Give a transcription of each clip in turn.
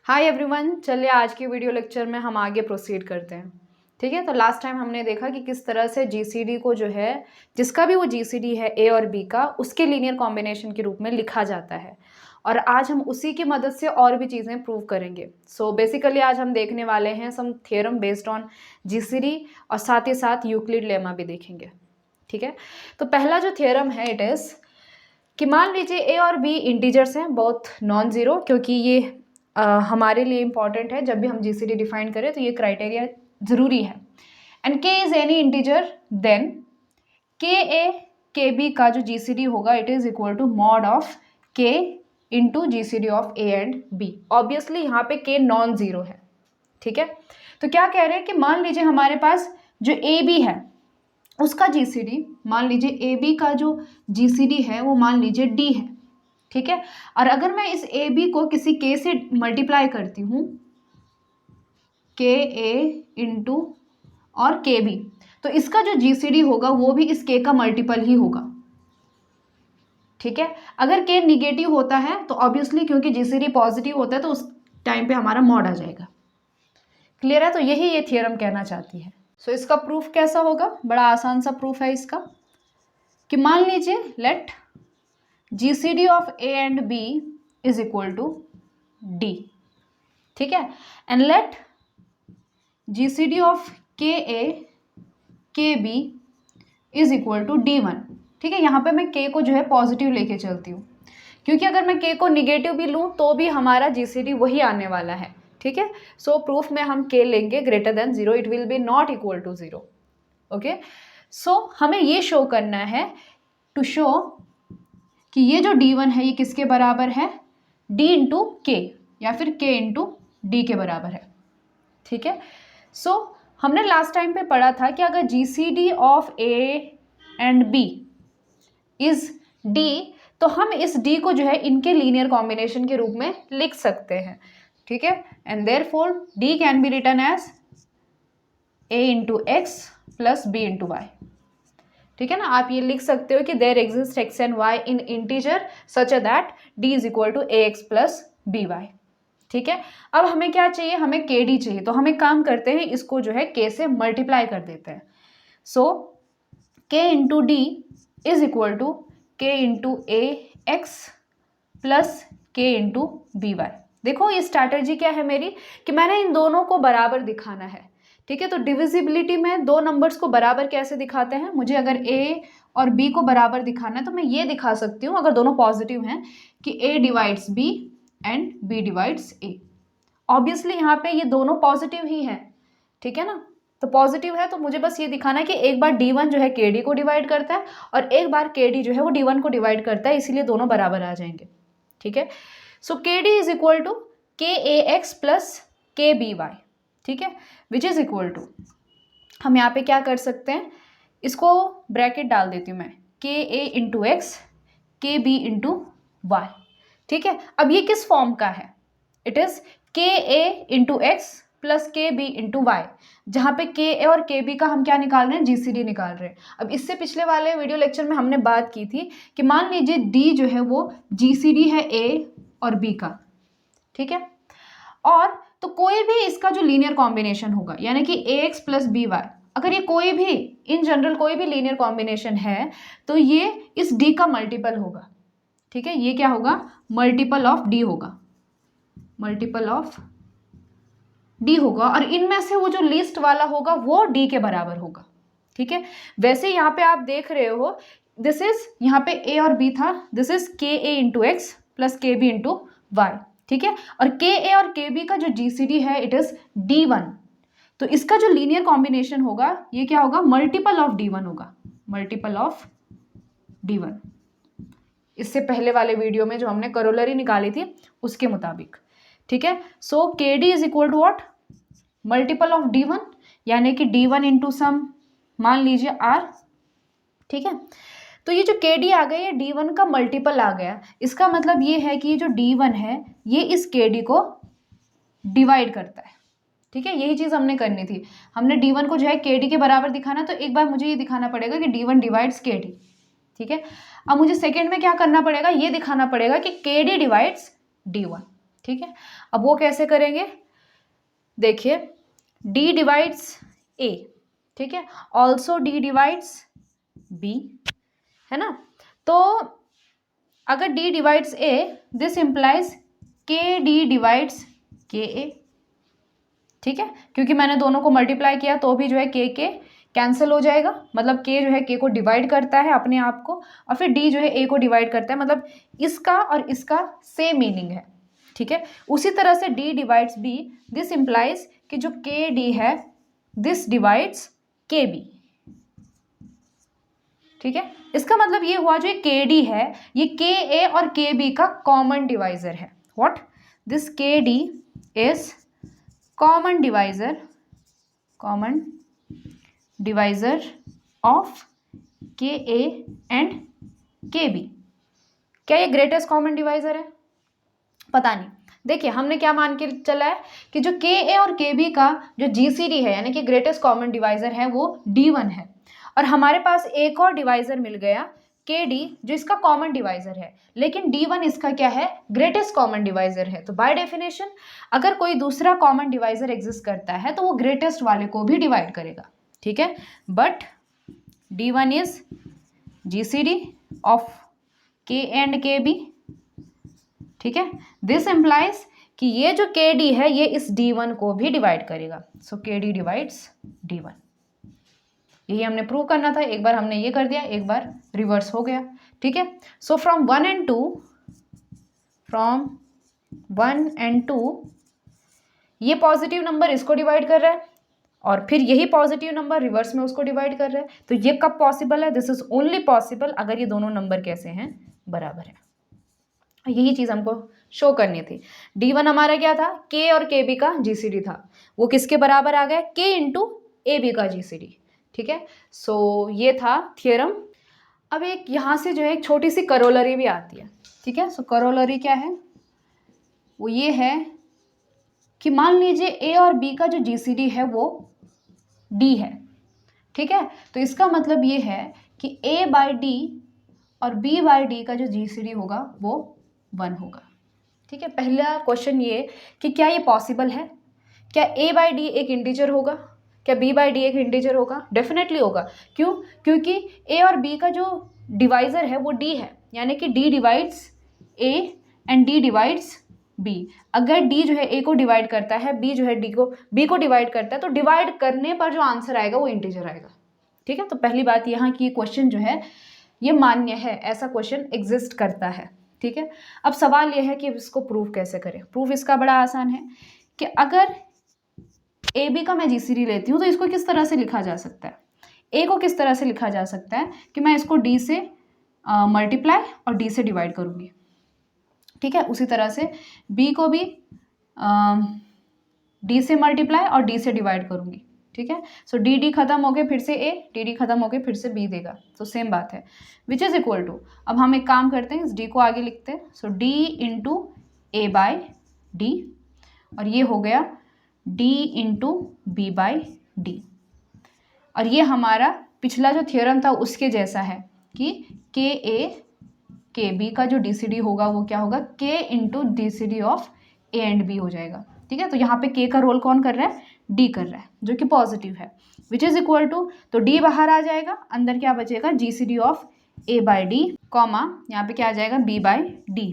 Hi everyone, चलिए आज की वीडियो लेक्चर में हम आगे प्रोसीड करते हैं। ठीक है, तो लास्ट टाइम हमने देखा कि किस तरह से जीसीडी को जो है, जिसका भी वो जीसीडी है ए और बी का, उसके लीनियर कॉम्बिनेशन के रूप में लिखा जाता है। और आज हम उसी की मदद से और भी चीज़ें प्रूव करेंगे। सो बेसिकली आज हम देखने वाले हैं सम थ्योरम बेस्ड ऑन जीसीडी और साथ ही साथ यूक्लिड लेमा भी देखेंगे। ठीक है, तो पहला जो थ्योरम है इट इज़ कि मान लीजिए ए और बी इंटीजर्स हैं, बोथ नॉन ज़ीरो, क्योंकि ये हमारे लिए इंपॉर्टेंट है। जब भी हम जीसीडी डिफाइन करें तो ये क्राइटेरिया ज़रूरी है। एंड के इज़ एनी इंटीजर देन के ए के बी का जो जीसीडी होगा it is equal to mod of k into GCD of a and b. Obviously यहाँ पे के नॉन ज़ीरो है। ठीक है, तो क्या कह रहे हैं कि मान लीजिए हमारे पास जो ए बी है उसका जीसीडी, मान लीजिए ए बी का जो जीसीडी है वो मान लीजिए डी है। ठीक है, और अगर मैं इस ए बी को किसी के से मल्टीप्लाई करती हूँ, के ए इंटू और के बी, तो इसका जो जीसीडी होगा वो भी इस के का मल्टीपल ही होगा। ठीक है, अगर के निगेटिव होता है तो ऑब्वियसली क्योंकि जीसीडी पॉजिटिव होता है तो उस टाइम पे हमारा मॉड आ जाएगा। क्लियर है, तो यही ये थ्योरम कहना चाहती है। सो इसका प्रूफ कैसा होगा? बड़ा आसान सा प्रूफ है इसका कि मान लीजिए late GCD of A and B is equal to D. ठीक है, and let GCD of KA KB is equal to D1. ठीक है, यहाँ पे मैं K को जो है पॉजिटिव लेके चलती हूँ, क्योंकि अगर मैं K को निगेटिव भी लूँ तो भी हमारा GCD वही आने वाला है। ठीक है, सो प्रूफ में हम K लेंगे greater than 0, it will be not equal to 0। Okay, so हमें ये शो करना है, टू शो कि ये जो D1 है ये किसके बराबर है? D इंटू के या फिर K इंटू डी के बराबर है। ठीक है, सो हमने लास्ट टाइम पे पढ़ा था कि अगर GCD of A and B is D तो हम इस D को जो है इनके लीनियर कॉम्बिनेशन के रूप में लिख सकते हैं। ठीक है, and therefore D can be written as A into X plus B into Y. ठीक है ना, आप ये लिख सकते हो कि there exist x and Y in integer such that D is equal to A x plus B Y. ठीक है, अब हमें क्या चाहिए? हमें के डी चाहिए। तो हम एक काम करते हैं, इसको जो है के से मल्टीप्लाई कर देते हैं। So K into D is equal to K into A x plus K into B Y. देखो ये स्ट्रैटेजी क्या है मेरी कि मैंने इन दोनों को बराबर दिखाना है। ठीक है, तो डिविजिबिलिटी में दो नंबर्स को बराबर कैसे दिखाते हैं? मुझे अगर a और b को बराबर दिखाना है तो मैं ये दिखा सकती हूँ, अगर दोनों पॉजिटिव हैं, कि a divides b and b divides a। Obviously यहाँ पे ये दोनों पॉजिटिव ही हैं। ठीक है ना, तो पॉजिटिव है तो मुझे बस ये दिखाना है कि एक बार d1 जो है kd को डिवाइड करता है और एक बार kd जो है वो d1 को डिवाइड करता है, इसीलिए दोनों बराबर आ जाएंगे। ठीक है, सो kd इज इक्वल टू के ए एक्स प्लस के बी वाई। ठीक है, विच इज इक्वल टू, हम यहाँ पे क्या कर सकते हैं, इसको ब्रैकेट डाल देती हूँ मैं, के ए इंटू एक्स के बी इंटू वाई। ठीक है, अब ये किस फॉर्म का है? इट इज के ए इंटू एक्स प्लस के बी इंटू वाई, जहाँ पे के ए और के बी का हम क्या निकाल रहे हैं? जीसीडी निकाल रहे हैं। अब इससे पिछले वाले वीडियो लेक्चर में हमने बात की थी कि मान लीजिए डी जो है वो जीसीडी है ए और बी का। ठीक है, और तो कोई भी इसका जो लीनियर कॉम्बिनेशन होगा, यानी कि ए एक्स प्लस बी वाई, अगर ये कोई भी इन जनरल कोई भी लीनियर कॉम्बिनेशन है तो ये इस डी का मल्टीपल होगा। ठीक है, ये क्या होगा? मल्टीपल ऑफ डी होगा, मल्टीपल ऑफ डी होगा, और इनमें से वो जो लीस्ट वाला होगा वो डी के बराबर होगा। ठीक है, वैसे यहाँ पे आप देख रहे हो, दिस इज, यहाँ पे ए और बी था, दिस इज के ए इंटू एक्स प्लस के बी इंटू वाई। ठीक है, और के ए और के बी का जो जीसीडी है इट इज D1, तो इसका जो लीनियर कॉम्बिनेशन होगा ये क्या होगा? मल्टीपल ऑफ D1 होगा, मल्टीपल ऑफ D1। इससे पहले वाले वीडियो में जो हमने करोलरी निकाली थी उसके मुताबिक। ठीक है, so K D is equal to what? Multiple of D1, यानी कि D1 इंटू सम, मान लीजिए R। ठीक है, तो ये जो के डी आ गया ये D1 का मल्टीपल आ गया। इसका मतलब ये है कि ये जो D1 है ये इस के डी को डिवाइड करता है। ठीक है, यही चीज़ हमने करनी थी, हमने D1 को जो है के डी के बराबर दिखाना, तो एक बार मुझे ये दिखाना पड़ेगा कि D1 डिवाइड्स के डी। ठीक है, अब मुझे सेकेंड में क्या करना पड़ेगा? ये दिखाना पड़ेगा कि के डी डिवाइड्स D1। ठीक है, अब वो कैसे करेंगे, देखिए D डिवाइड्स A, ठीक है, ऑल्सो D डिवाइड्स B, है ना। तो अगर D divides A, this implies KD divides KA, ठीक है, क्योंकि मैंने दोनों को मल्टीप्लाई किया तो भी जो है K कैंसिल हो जाएगा, मतलब K जो है K को डिवाइड करता है अपने आप को, और फिर D जो है A को डिवाइड करता है, मतलब इसका और इसका सेम मीनिंग है, ठीक है। उसी तरह से D divides B, this implies कि जो KD है दिस डिवाइड्स KB, ठीक है। इसका मतलब ये हुआ जो ये KD है ये KA और KB का कॉमन डिवाइजर है। What, this KD is common divisor of KA and KB। क्या ये ग्रेटेस्ट कॉमन डिवाइजर है? पता नहीं। देखिए हमने क्या मान के चला है कि जो KA और KB का जो GCD है यानी कि ग्रेटेस्ट कॉमन डिवाइजर है वो D1 है, और हमारे पास एक और डिवाइजर मिल गया KD जो इसका कॉमन डिवाइजर है, लेकिन D1 इसका क्या है, ग्रेटेस्ट कॉमन डिवाइजर है। तो बाय डेफिनेशन अगर कोई दूसरा कॉमन डिवाइजर एग्जिस्ट करता है तो वो ग्रेटेस्ट वाले को भी डिवाइड करेगा, ठीक है। But D1 is GCD of K and KB, ठीक है। दिस एम्प्लाइज कि ये जो KD है ये इस D1 को भी डिवाइड करेगा, सो KD डिवाइड्स D1। यही हमने प्रूव करना था, एक बार हमने ये कर दिया, एक बार रिवर्स हो गया, ठीक है। सो फ्रॉम 1 एंड 2 ये पॉजिटिव नंबर इसको डिवाइड कर रहा है और फिर यही पॉजिटिव नंबर रिवर्स में उसको डिवाइड कर रहा है। तो ये कब पॉसिबल है, दिस इज ओनली पॉसिबल अगर ये दोनों नंबर कैसे हैं, बराबर है। यही चीज़ हमको शो करनी थी। D1 हमारा क्या था, K और KB का GCD था, वो किसके बराबर आ गया, K इंटू AB का GCD, ठीक है। सो ये था थियरम। अब एक यहाँ से जो है एक छोटी सी करोलरी भी आती है, ठीक है। सो करोलरी क्या है, वो ये है कि मान लीजिए A और B का जो GCD है वो D है, ठीक है। तो इसका मतलब ये है कि A बाई D और B बाई D का जो GCD होगा वो 1 होगा, ठीक है। पहला क्वेश्चन ये कि क्या ये पॉसिबल है, क्या A बाई D एक इंटीजर होगा, क्या B बाई D एक इंटीजर होगा, डेफिनेटली होगा। क्यों, क्योंकि A और B का जो डिवाइजर है वो D है, यानी कि D divides A and D divides B। अगर D जो है A को डिवाइड करता है, B जो है B को डिवाइड करता है, तो डिवाइड करने पर जो आंसर आएगा वो इंटीजर आएगा, ठीक है। तो पहली बात यहाँ की क्वेश्चन जो है ये मान्य है, ऐसा क्वेश्चन एग्जिस्ट करता है, ठीक है। अब सवाल यह है कि इसको प्रूव कैसे करें। प्रूफ इसका बड़ा आसान है कि अगर AB का मैं GCD लेती हूँ तो इसको किस तरह से लिखा जा सकता है, A को किस तरह से लिखा जा सकता है कि मैं इसको D से मल्टीप्लाई और D से डिवाइड करूँगी, ठीक है। उसी तरह से B को भी D से मल्टीप्लाई और D से डिवाइड करूँगी, ठीक है। सो D खत्म हो गए फिर से A, D खत्म हो गए फिर से B देगा, तो सेम बात है, विच इज़ इक्वल टू, अब हम एक काम करते हैं इस D को आगे लिखते हैं। सो D into A by D, और ये हो गया D into B by D। और ये हमारा पिछला जो थियोरम था उसके जैसा है कि KA KB का जो DCD होगा वो क्या होगा, K into DCD of A and B हो जाएगा, ठीक है। तो यहाँ पे K का रोल कौन कर रहा है, D कर रहा है, जो कि पॉजिटिव है, विच इज इक्वल टू, तो D बाहर आ जाएगा, अंदर क्या बचेगा, GCD of A by D, comma यहाँ पे क्या आ जाएगा, B बाई D,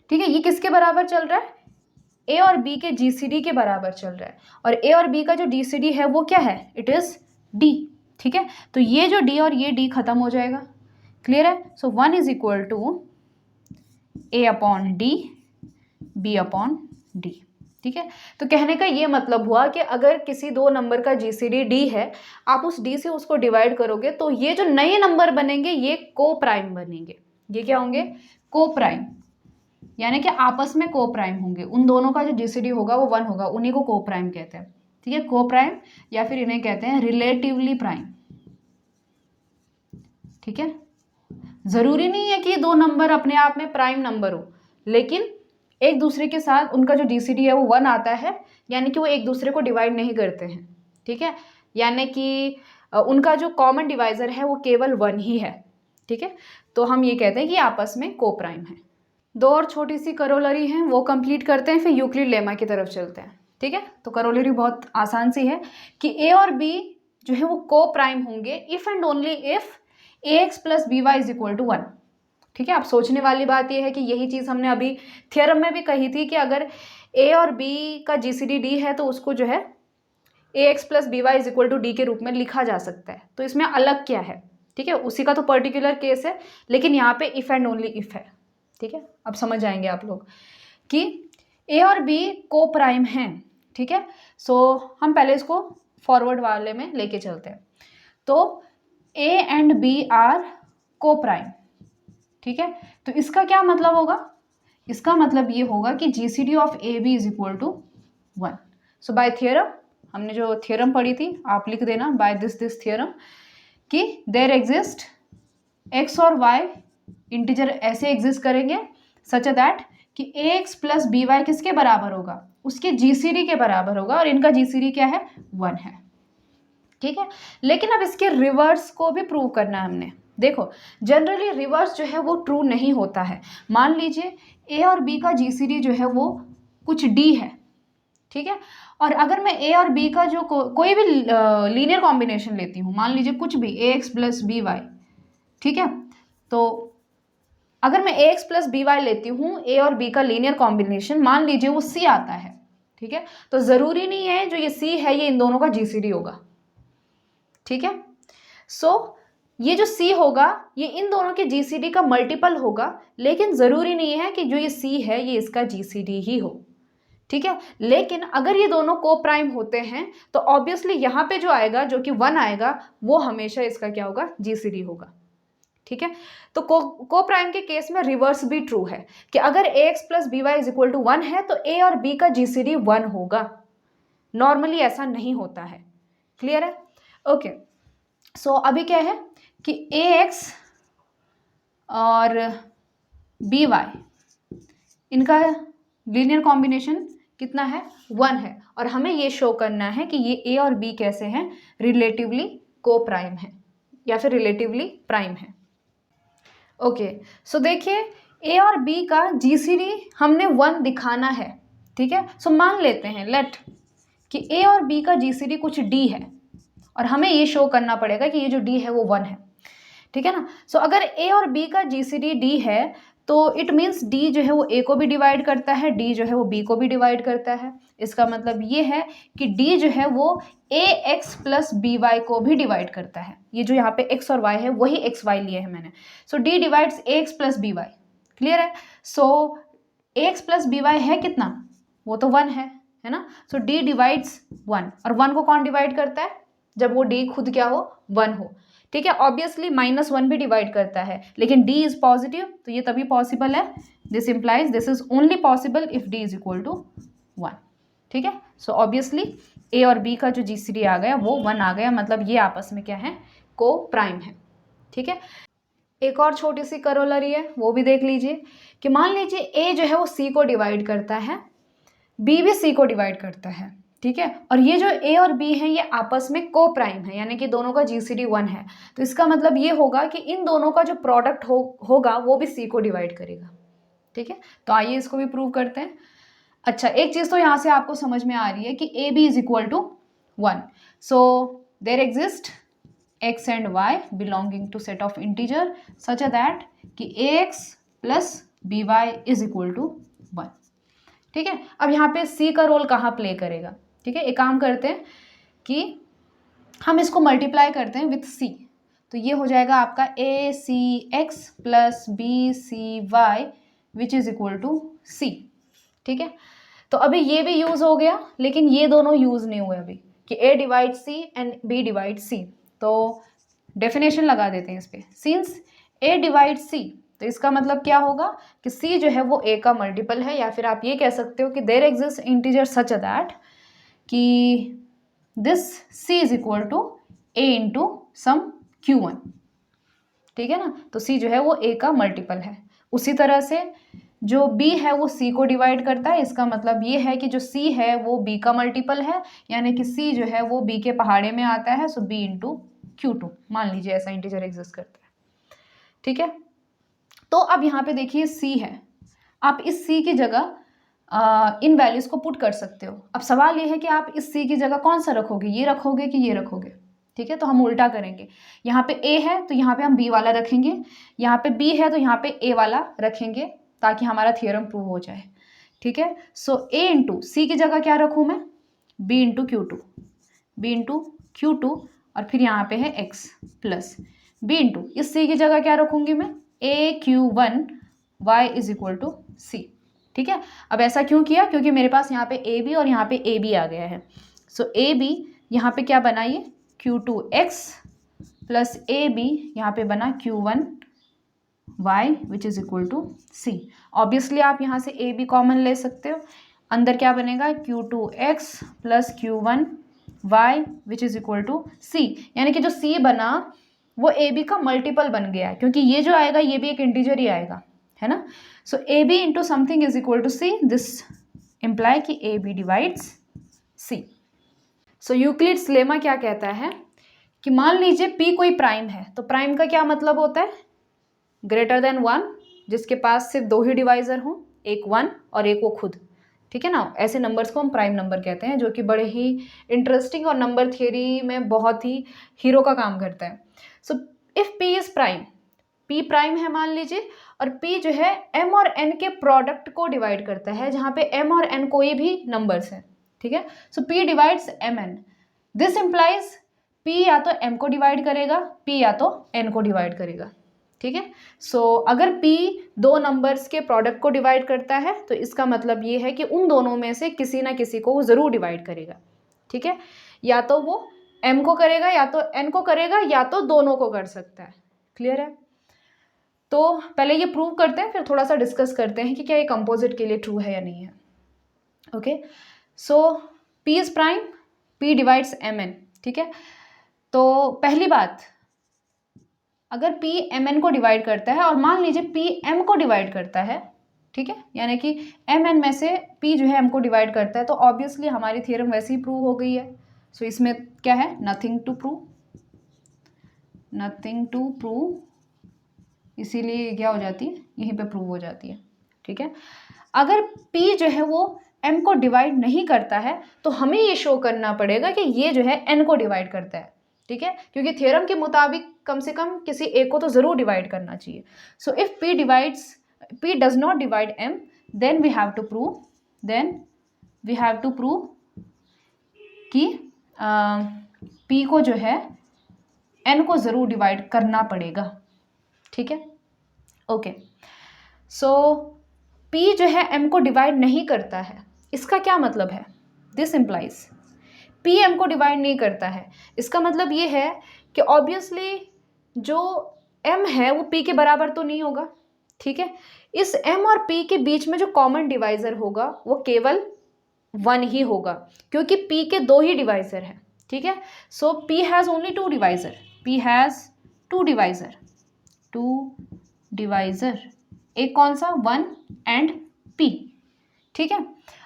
ठीक है। ये किसके बराबर चल रहा है, A और B के GCD के बराबर चल रहा है, और A और B का जो DCD है वो क्या है, इट इज D, ठीक है। तो ये जो D और ये D खत्म हो जाएगा, क्लियर है। So 1 is equal to A upon D, B upon D, ठीक है। तो कहने का ये मतलब हुआ कि अगर किसी दो नंबर का GCD D है, आप उस D से उसको डिवाइड करोगे तो ये जो नए नंबर बनेंगे ये को प्राइम बनेंगे। ये क्या होंगे, को प्राइम, यानी कि आपस में को प्राइम होंगे। उन दोनों का जो GCD होगा वो 1 होगा, उन्हीं को को प्राइम कहते हैं, ठीक है। को प्राइम या फिर इन्हें कहते हैं रिलेटिवली प्राइम, ठीक है। जरूरी नहीं है कि दो नंबर अपने आप में प्राइम नंबर हो, लेकिन एक दूसरे के साथ उनका जो GCD है वो 1 आता है, यानी कि वो एक दूसरे को डिवाइड नहीं करते हैं, ठीक है। यानी कि उनका जो कॉमन डिवाइजर है वो केवल 1 ही है, ठीक है। तो हम ये कहते हैं कि आपस में को प्राइम है, दो और छोटी सी करोलरी हैं, वो कंप्लीट करते हैं, फिर यूक्लिड लेमा की तरफ चलते हैं। ठीक है, तो करोलरी बहुत आसान सी है कि ए और बी जो है वो को प्राइम होंगे if and only if A x plus B Y is equal to 1। ठीक है, अब सोचने वाली बात यह है कि यही चीज़ हमने अभी थियरम में भी कही थी कि अगर ए और बी का जीसीडी डी है तो उसको जो है a x plus B Y is equal to d के रूप में लिखा जा सकता है। तो इसमें अलग क्या है, ठीक है, उसी का तो पर्टिकुलर केस है, लेकिन यहाँ पे इफ एंड ओनली इफ है। ठीक है, अब समझ जाएंगे आप लोग कि ए और बी को प्राइम हैं। ठीक है, सो हम पहले इसको फॉरवर्ड वाले में लेके चलते हैं। तो ए एंड बी आर को प्राइम। ठीक है, तो इसका क्या मतलब होगा, इसका मतलब ये होगा कि GCD of A B is equal to 1। So by theorem, हमने जो थियरम पढ़ी थी आप लिख देना, बाय दिस थियरम कि देयर एग्जिस्ट एक्स और वाई इंटीजर ऐसे एग्जिस्ट करेंगे सच दैट कि ए एक्स प्लस बी वाई किसके बराबर होगा, उसके जीसीडी के बराबर होगा, और इनका जीसीडी क्या है, 1 है। ठीक है, लेकिन अब इसके रिवर्स को भी प्रूव करना है हमने। देखो जनरली रिवर्स जो है वो ट्रू नहीं होता है। मान लीजिए ए और बी का जीसीडी जो है वो कुछ डी है। ठीक है, और अगर मैं ए और बी का जो कोई भी लीनियर कॉम्बिनेशन लेती हूँ, मान लीजिए कुछ भी ए एक्स प्लस बी वाई, ठीक है, तो अगर मैं ए एक्स प्लस बी वाई लेती हूँ, ए और बी का लीनियर कॉम्बिनेशन, मान लीजिए वो सी आता है। ठीक है, तो ज़रूरी नहीं है जो ये सी है ये इन दोनों का जीसीडी होगा। ठीक है, सो ये जो सी होगा ये इन दोनों के जीसीडी का मल्टीपल होगा, लेकिन ज़रूरी नहीं है कि जो ये सी है ये इसका जीसीडी ही हो। ठीक है, लेकिन अगर ये दोनों को प्राइम होते हैं तो ऑब्वियसली यहाँ पे जो आएगा जो कि 1 आएगा वो हमेशा इसका क्या होगा, जीसीडी होगा। ठीक है, तो को प्राइम के केस में रिवर्स भी ट्रू है कि अगर a x plus B Y is equal to 1 है तो ए और बी का जीसीडी 1 होगा। नॉर्मली ऐसा नहीं होता है। क्लियर है? ओके, सो अभी क्या है कि ए एक्स और बी वाई इनका लीनियर कॉम्बिनेशन कितना है, 1 है, और हमें ये शो करना है कि ये ए और बी कैसे हैं, रिलेटिवली को प्राइम है या फिर रिलेटिवली प्राइम है। ओके, सो देखिए ए और बी का जीसीडी हमने 1 दिखाना है। ठीक है, सो मान लेते हैं लेट कि ए और बी का जीसीडी कुछ डी है, और हमें ये शो करना पड़ेगा कि ये जो डी है वो 1 है। ठीक है ना, सो अगर ए और बी का जीसीडी डी है तो इट मीन्स डी जो है वो ए को भी डिवाइड करता है, डी जो है वो बी को भी डिवाइड करता है। इसका मतलब ये है कि डी जो है वो ए एक्स प्लस बी वाई को भी डिवाइड करता है। ये जो यहाँ पे एक्स और वाई है वही एक्स वाई लिए है मैंने। So d divides a x plus B y. Clear है? So a x plus B y है कितना, वो तो 1 है ना। सो डी डिवाइड्स 1, और 1 को कौन डिवाइड करता है, जब वो डी खुद क्या हो, 1 हो। ठीक है, ऑब्वियसली -1 भी डिवाइड करता है, लेकिन d इज पॉजिटिव तो ये तभी पॉसिबल है। This implies this is only possible if d is equal to 1। ठीक है, सो ऑब्वियसली a और b का जो जीसीडी आ गया वो 1 आ गया, मतलब ये आपस में क्या है, को प्राइम है। ठीक है, एक और छोटी सी करोलरी है वो भी देख लीजिए कि मान लीजिए a जो है वो c को डिवाइड करता है, b भी c को डिवाइड करता है। ठीक है, और ये जो ए और बी है ये आपस में को प्राइम है, यानी कि दोनों का जीसीडी 1 है। तो इसका मतलब ये होगा कि इन दोनों का जो प्रोडक्ट होगा वो भी सी को डिवाइड करेगा। ठीक है, तो आइए इसको भी प्रूव करते हैं। अच्छा, एक चीज़ तो यहाँ से आपको समझ में आ रही है कि a B is equal to 1। So there exist x and y belonging to set of integer such that कि ए x plus B Y is equal to 1। ठीक है, अब यहाँ पे सी का रोल कहाँ प्ले करेगा। ठीक है, एक काम करते हैं कि हम इसको मल्टीप्लाई करते हैं विथ सी, तो ये हो जाएगा आपका a c x plus b c y which is equal to c. ठीक है, तो अभी ये भी यूज़ हो गया, लेकिन ये दोनों यूज़ नहीं हुए अभी कि a divide c and b divide c. तो डेफिनेशन लगा देते हैं इस पर, सिंस ए डिवाइड सी, तो इसका मतलब क्या होगा कि c जो है वो a का मल्टीपल है, या फिर आप ये कह सकते हो कि there exist integer such that कि this c is equal to a into some q1। ठीक है ना, तो c जो है वो a का मल्टीपल है। उसी तरह से जो b है वो c को डिवाइड करता है, इसका मतलब ये है कि जो c है वो b का मल्टीपल है, यानी कि c जो है वो b के पहाड़े में आता है। सो b इंटू q2, मान लीजिए ऐसा इंटीजर एग्जिस्ट करता है। ठीक है, तो अब यहाँ पे देखिए c है, आप इस C की जगह इन वैल्यूज़ को पुट कर सकते हो। अब सवाल ये है कि आप इस C की जगह कौन सा रखोगे, ये रखोगे कि ये रखोगे। ठीक है, तो हम उल्टा करेंगे। यहाँ पे A है तो यहाँ पे हम B वाला रखेंगे, यहाँ पे B है तो यहाँ पे A वाला रखेंगे, ताकि हमारा थियरम प्रूव हो जाए। ठीक है, सो A इंटू C की जगह क्या रखूँ मैं, B इंटू Q2 और फिर यहाँ पे है X प्लस B इंटू इस C की जगह क्या रखूँगी मैं, AQ1 Y is equal to C। ठीक है, अब ऐसा क्यों किया, क्योंकि मेरे पास यहाँ पे AB और यहाँ पे AB आ गया है। सो AB यहाँ पे क्या बना, ये Q2X प्लस AB यहाँ पे बना Q1 Y which is equal to C। Obviously आप यहाँ से AB कॉमन ले सकते हो, अंदर क्या बनेगा Q2X plus Q1 Y which is equal to C, यानी कि जो C बना वो AB का मल्टीपल बन गया, क्योंकि ये जो आएगा ये भी एक इंटीजर ही आएगा, है ना। So AB into something is equal to C, this imply कि AB divides C। So Euclid's lemma क्या कहता है कि मान लीजिए P कोई प्राइम है, तो प्राइम का क्या मतलब होता है, ग्रेटर देन 1, जिसके पास सिर्फ 2 ही डिवाइजर हों, एक 1 और एक वो खुद। ठीक है ना, ऐसे नंबर्स को हम प्राइम नंबर कहते हैं, जो कि बड़े ही इंटरेस्टिंग और नंबर थियरी में बहुत ही हीरो का काम करता है। सो if P is prime, P prime है मान लीजिए, और P जो है M और N के प्रोडक्ट को डिवाइड करता है, जहाँ पे M और N कोई भी नंबर्स हैं। ठीक है, सो P divides MN, this implies P या तो M को डिवाइड करेगा, P या तो N को डिवाइड करेगा। ठीक है, सो अगर P 2 नंबर्स के प्रोडक्ट को डिवाइड करता है तो इसका मतलब ये है कि उन दोनों में से किसी ना किसी को वो ज़रूर डिवाइड करेगा। ठीक है, या तो वो M को करेगा या तो N को करेगा या तो दोनों को कर सकता है। क्लियर है, तो पहले ये प्रूव करते हैं, फिर थोड़ा सा डिस्कस करते हैं कि क्या ये कंपोजिट के लिए ट्रू है या नहीं है। Okay, so P is prime, P divides MN। ठीक है, तो पहली बात, अगर P MN को डिवाइड करता है और मान लीजिए P M को डिवाइड करता है, ठीक है, यानी कि MN में से P जो है M को डिवाइड करता है, तो ऑब्वियसली हमारी थ्योरम वैसे ही प्रूव हो गई है। सो इसमें क्या है, नथिंग टू प्रूव, इसीलिए क्या हो जाती है, यहीं पे प्रूव हो जाती है। ठीक है, अगर P जो है वो M को डिवाइड नहीं करता है तो हमें ये शो करना पड़ेगा कि ये जो है N को डिवाइड करता है। ठीक है, क्योंकि थ्योरम के मुताबिक कम से कम किसी एक को तो ज़रूर डिवाइड करना चाहिए। So if P does not divide M, then we have to prove कि P को जो है N को ज़रूर डिवाइड करना पड़ेगा। ठीक है, ओके, सो P जो है M को डिवाइड नहीं करता है, इसका क्या मतलब है, दिस इम्प्लाइज P M को डिवाइड नहीं करता है, इसका मतलब ये है कि ऑब्वियसली जो M है वो P के बराबर तो नहीं होगा। ठीक है, इस M और P के बीच में जो कॉमन डिवाइज़र होगा वो केवल 1 ही होगा, क्योंकि P के 2 ही डिवाइज़र हैं। ठीक है, सो P has only 2 divisor, P has 2 divisor, एक कौन सा, 1 एंड P। ठीक है,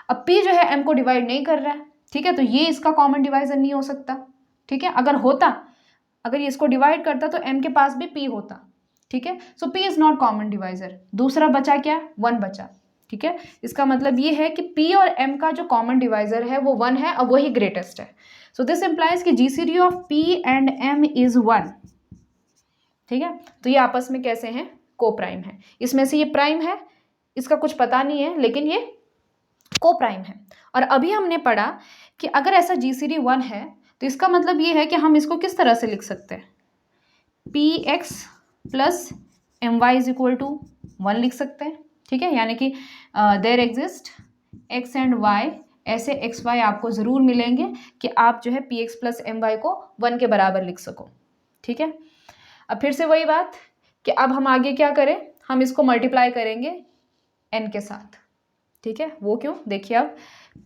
अब P जो है M को डिवाइड नहीं कर रहा है। ठीक है, तो ये इसका कॉमन डिवाइज़र नहीं हो सकता। ठीक है, अगर ये इसको डिवाइड करता तो M के पास भी P होता। ठीक है, सो P is not common divisor, दूसरा बचा क्या, 1 बचा। ठीक है, इसका मतलब ये है कि P और M का जो कॉमन डिवाइज़र है वो 1 है और वही ग्रेटेस्ट है। सो दिस इम्प्लाइज कि GCD of P and M is 1। ठीक है, तो ये आपस में कैसे हैं, को प्राइम है। इसमें से ये प्राइम है, इसका कुछ पता नहीं है, लेकिन ये को प्राइम है। और अभी हमने पढ़ा कि अगर ऐसा GCD 1 है तो इसका मतलब ये है कि हम इसको किस तरह से लिख सकते हैं, PX plus MY is equal to 1 लिख सकते हैं। ठीक है, यानी कि there exist X and Y, ऐसे XY आपको ज़रूर मिलेंगे कि आप जो है PX प्लस MY को 1 के बराबर लिख सको। ठीक है, अब फिर से वही बात कि अब हम आगे क्या करें, हम इसको मल्टीप्लाई करेंगे N के साथ। ठीक है, वो क्यों, देखिए अब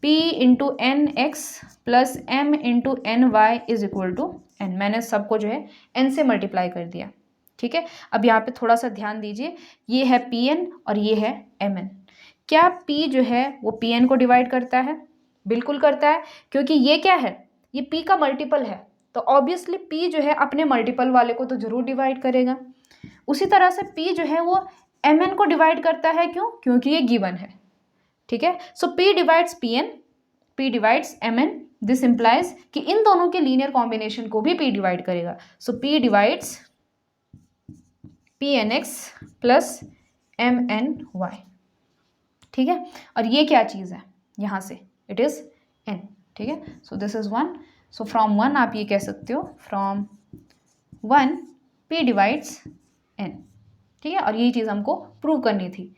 P into NX plus M into NY is equal to N, मैंने सबको जो है N से मल्टीप्लाई कर दिया। ठीक है, अब यहाँ पे थोड़ा सा ध्यान दीजिए, ये है PN और ये है MN। क्या P जो है वो PN को डिवाइड करता है, बिल्कुल करता है, क्योंकि ये क्या है, ये P का मल्टीपल है, तो ऑब्वियसली P जो है अपने मल्टीपल वाले को तो ज़रूर डिवाइड करेगा। उसी तरह से P जो है वो mn को डिवाइड करता है, क्यों? क्योंकि ये गिवन है, ठीक है। सो p divides pn, p divides mn, this implies कि इन दोनों के लीनियर कॉम्बिनेशन को भी p डिवाइड करेगा। सो p divides pnx plus mny, ठीक है। और ये क्या चीज़ है यहाँ से, इट इज़ n, ठीक है। So this is 1। So from 1 आप ये कह सकते हो, फ्रॉम 1 p डिवाइड्स n, ठीक है। और यही चीज़ हमको प्रूव करनी थी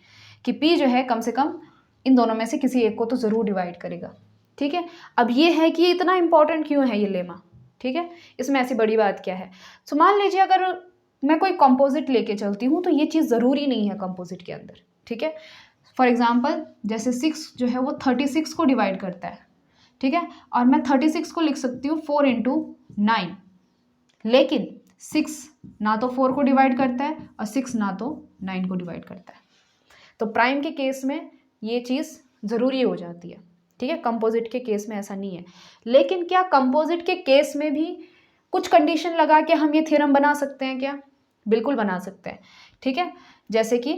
कि p जो है कम से कम इन दोनों में से किसी एक को तो ज़रूर डिवाइड करेगा, ठीक है। अब ये है कि ये इतना इंपॉर्टेंट क्यों है ये लेमा, ठीक है, इसमें ऐसी बड़ी बात क्या है। सो मान लीजिए अगर मैं कोई कंपोजिट लेके चलती हूँ तो ये चीज़ ज़रूरी नहीं है कंपोजिट के अंदर, ठीक है। फॉर एग्जाम्पल जैसे 6 जो है वो 36 को डिवाइड करता है, ठीक है, और मैं 36 को लिख सकती हूँ 4 × 9, लेकिन 6 ना तो 4 को डिवाइड करता है और 6 ना तो 9 को डिवाइड करता है। तो प्राइम के केस में ये चीज़ ज़रूरी हो जाती है, ठीक है। कंपोजिट के केस में ऐसा नहीं है। लेकिन क्या कंपोजिट के केस में भी कुछ कंडीशन लगा के हम ये थ्योरम बना सकते हैं क्या? बिल्कुल बना सकते हैं, ठीक है। जैसे कि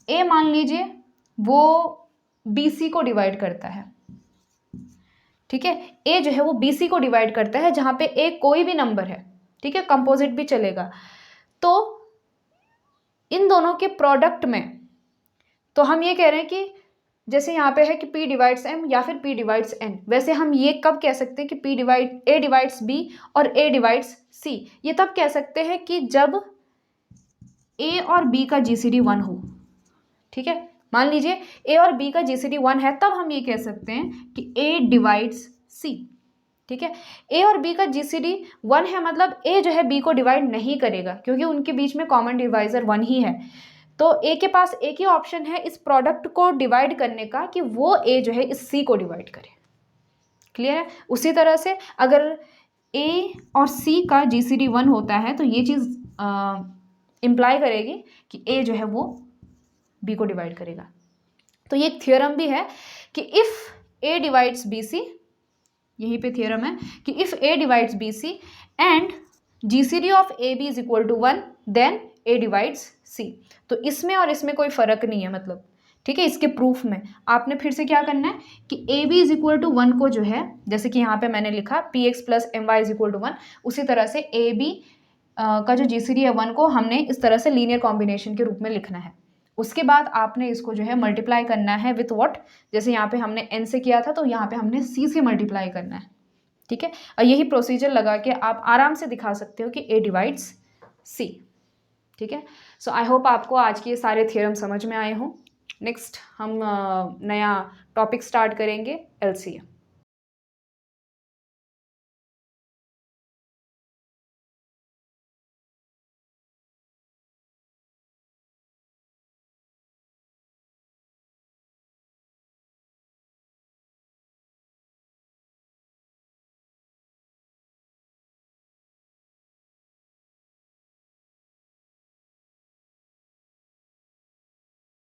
ए मान लीजिए वो BC को डिवाइड करता है, ठीक है। ए जो है वो BC को डिवाइड करता है जहाँ पे ए कोई भी नंबर है, ठीक है, कंपोजिट भी चलेगा। तो इन दोनों के प्रोडक्ट में तो हम ये कह रहे हैं कि जैसे यहाँ पे है कि P डिवाइड्स M या फिर P डिवाइड्स N, वैसे हम ये कब कह सकते हैं कि A डिवाइड्स B और A डिवाइड्स C? ये तब कह सकते हैं कि जब A और B का GCD 1 हो, ठीक है। मान लीजिए A और B का GCD 1 है, तब हम ये कह सकते हैं कि A डिवाइड्स C, ठीक है। A और B का GCD 1 है, मतलब A जो है B को डिवाइड नहीं करेगा क्योंकि उनके बीच में कॉमन डिवाइजर 1 ही है। तो A के पास एक ही ऑप्शन है इस प्रोडक्ट को डिवाइड करने का कि वो A जो है इस C को डिवाइड करे। क्लियर है? उसी तरह से अगर A और C का GCD 1 होता है तो ये चीज़ इम्प्लाई करेगी कि A जो है वो B को डिवाइड करेगा। तो ये एक थ्योरम भी है कि इफ़ A डिवाइड्स BC, यहीं पे थ्योरम है कि if A divides BC and GCD of AB is equal to 1 then A divides C। तो इसमें और इसमें कोई फ़र्क नहीं है, मतलब, ठीक है। इसके प्रूफ में आपने फिर से क्या करना है कि AB इज इक्वल टू 1 को जो है, जैसे कि यहाँ पे मैंने लिखा PX plus MY is equal to 1, उसी तरह से AB का जो GCD है 1 को हमने इस तरह से लीनियर कॉम्बिनेशन के रूप में लिखना है। उसके बाद आपने इसको जो है मल्टीप्लाई करना है विथ व्हाट, जैसे यहाँ पे हमने n से किया था तो यहाँ पे हमने c से मल्टीप्लाई करना है, ठीक है। और यही प्रोसीजर लगा के आप आराम से दिखा सकते हो कि A डिवाइड्स C, ठीक है। सो आई होप आपको आज के ये सारे थ्योरम समझ में आए हों। नेक्स्ट हम नया टॉपिक स्टार्ट करेंगे LCM।